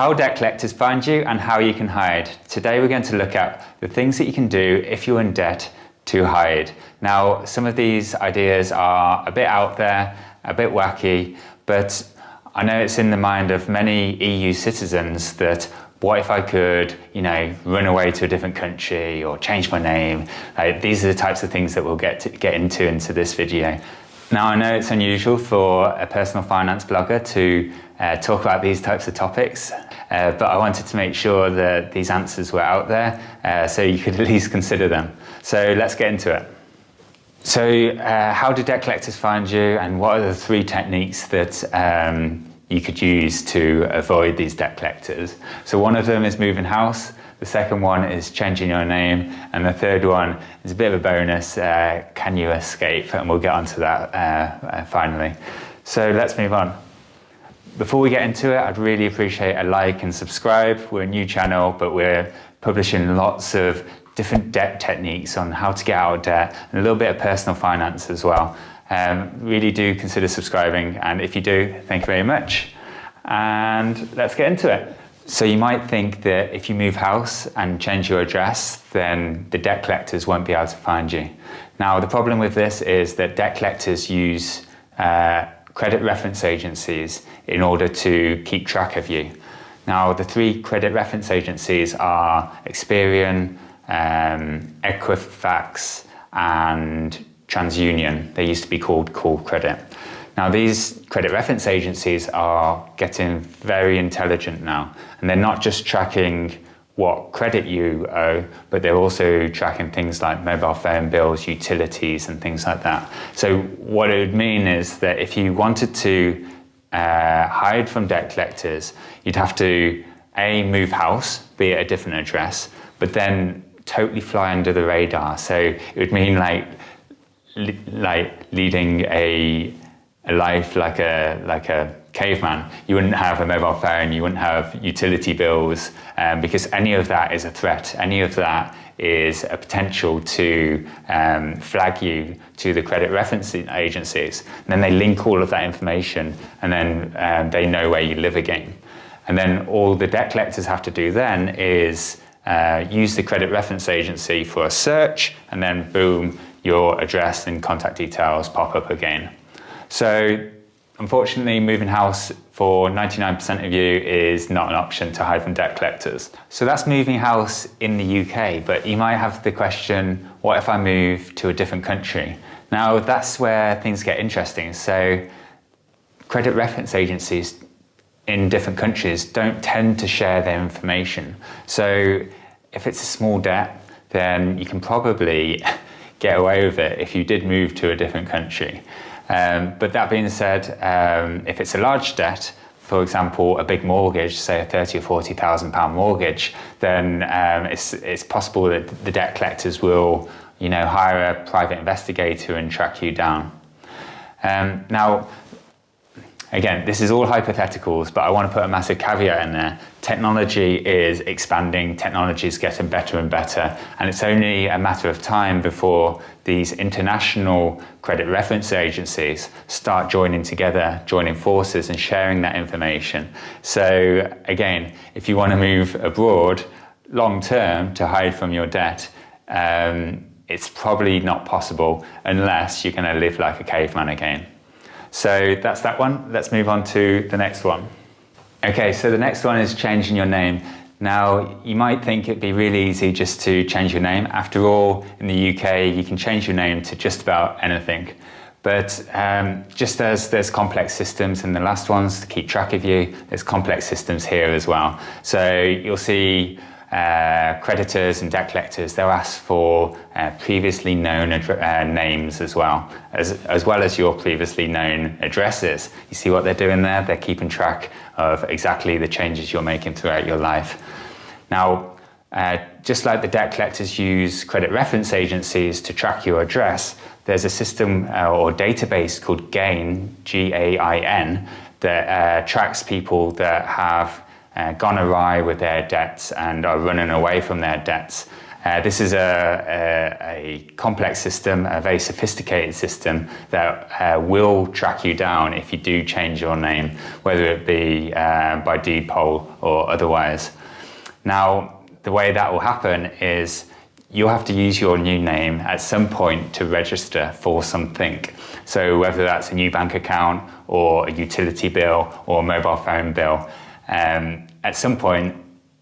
How debt collectors find you and how you can hide. Today we're going to look at the things that you can do if you're in debt to hide. Now, some of these ideas are a bit out there, a bit wacky, but I know it's in the mind of many EU citizens that what if I could, run away to a different country or change my name? These are the types of things that we'll get into this video. Now, I know it's unusual for a personal finance blogger to talk about these types of topics, but I wanted to make sure that these answers were out there so you could at least consider them. So let's get into it. So how do debt collectors find you, and what are the 3 techniques that you could use to avoid these debt collectors? So one of them is moving house, the second one is changing your name, and the third one is a bit of a bonus, can you escape? And we'll get onto that finally. So let's move on. Before we get into it, I'd really appreciate a like and subscribe. We're a new channel, but we're publishing lots of different debt techniques on how to get out of debt and a little bit of personal finance as well. Really do consider subscribing, and if you do, thank you very much. And let's get into it. So you might think that if you move house and change your address, then the debt collectors won't be able to find you. Now, the problem with this is that debt collectors use credit reference agencies in order to keep track of you. Now, the 3 credit reference agencies are Experian, Equifax, and TransUnion. They used to be called Call Credit. Now, these credit reference agencies are getting very intelligent now, and they're not just tracking what credit you owe, but they're also tracking things like mobile phone bills, utilities, and things like that. So what it would mean is that if you wanted to hide from debt collectors, you'd have to move house, be at a different address, but then totally fly under the radar. So it would mean like leading a life like a caveman. You wouldn't have a mobile phone, you wouldn't have utility bills, because any of that is a threat. Any of that is a potential to flag you to the credit reference agencies. And then they link all of that information, and then they know where you live again. And then all the debt collectors have to do then is use the credit reference agency for a search, and then boom, your address and contact details pop up again. So unfortunately, moving house for 99% of you is not an option to hide from debt collectors. So that's moving house in the UK, but you might have the question, what if I move to a different country? Now, that's where things get interesting. So credit reference agencies in different countries don't tend to share their information. So if it's a small debt, then you can probably get away with it if you did move to a different country. But that being said, if it's a large debt, for example, a big mortgage, say a £30,000 or £40,000 mortgage, then it's possible that the debt collectors will, hire a private investigator and track you down. Now, again, this is all hypotheticals, but I want to put a massive caveat in there. Technology is expanding, technology is getting better and better, and it's only a matter of time before these international credit reference agencies start joining together, joining forces and sharing that information. So again, if you want to move abroad long term to hide from your debt, it's probably not possible unless you're going to live like a caveman again. So that's that one. Let's move on to the next one. Okay, so the next one is changing your name. Now, you might think it'd be really easy just to change your name. After all, in the UK, you can change your name to just about anything. But just as there's complex systems in the last ones to keep track of you, there's complex systems here as well. So you'll see creditors and debt collectors, they'll ask for previously known names as well as your previously known addresses. You see what they're doing there? They're keeping track of exactly the changes you're making throughout your life. Now, just like the debt collectors use credit reference agencies to track your address, there's a system or database called GAIN, G-A-I-N, that tracks people that have gone awry with their debts and are running away from their debts. This is a complex system, a very sophisticated system that will track you down if you do change your name, whether it be by deed poll or otherwise. Now, the way that will happen is you'll have to use your new name at some point to register for something. So whether that's a new bank account or a utility bill or a mobile phone bill, at some point,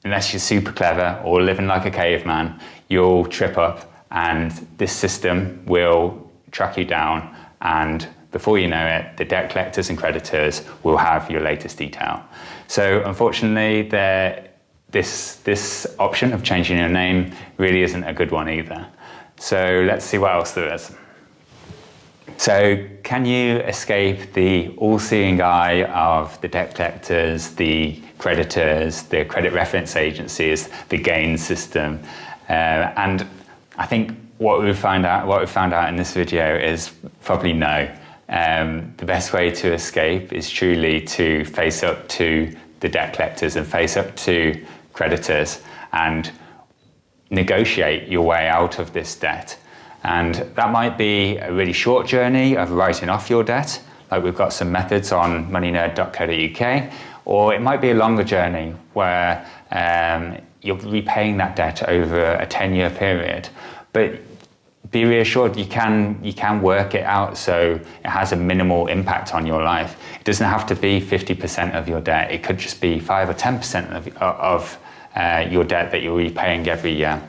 unless you're super clever or living like a caveman, you'll trip up and this system will track you down, and before you know it, the debt collectors and creditors will have your latest detail. So unfortunately, this option of changing your name really isn't a good one either. So let's see what else there is. So can you escape the all-seeing eye of the debt collectors, the creditors, the credit reference agencies, the gain system? And I think what we found out in this video is probably no. The best way to escape is truly to face up to the debt collectors and face up to creditors and negotiate your way out of this debt. And that might be a really short journey of writing off your debt, like we've got some methods on moneynerd.co.uk, or it might be a longer journey where you're repaying that debt over a 10-year period. But be reassured, you can work it out so it has a minimal impact on your life. It doesn't have to be 50% of your debt. It could just be 5 or 10% of your debt that you're repaying every year.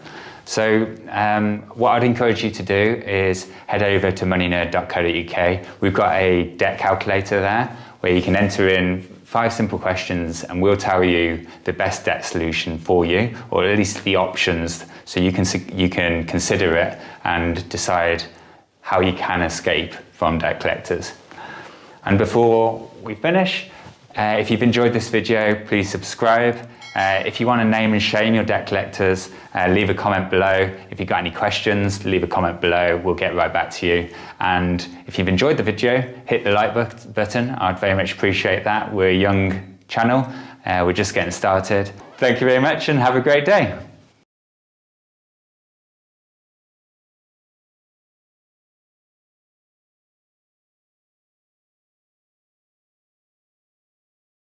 So what I'd encourage you to do is head over to moneynerd.co.uk. We've got a debt calculator there where you can enter in 5 simple questions and we'll tell you the best debt solution for you, or at least the options, so you can consider it and decide how you can escape from debt collectors. And before we finish, if you've enjoyed this video, please subscribe. If you want to name and shame your debt collectors, leave a comment below. If you've got any questions, leave a comment below. We'll get right back to you. And if you've enjoyed the video, hit the like button. I'd very much appreciate that. We're a young channel. We're just getting started. Thank you very much and have a great day.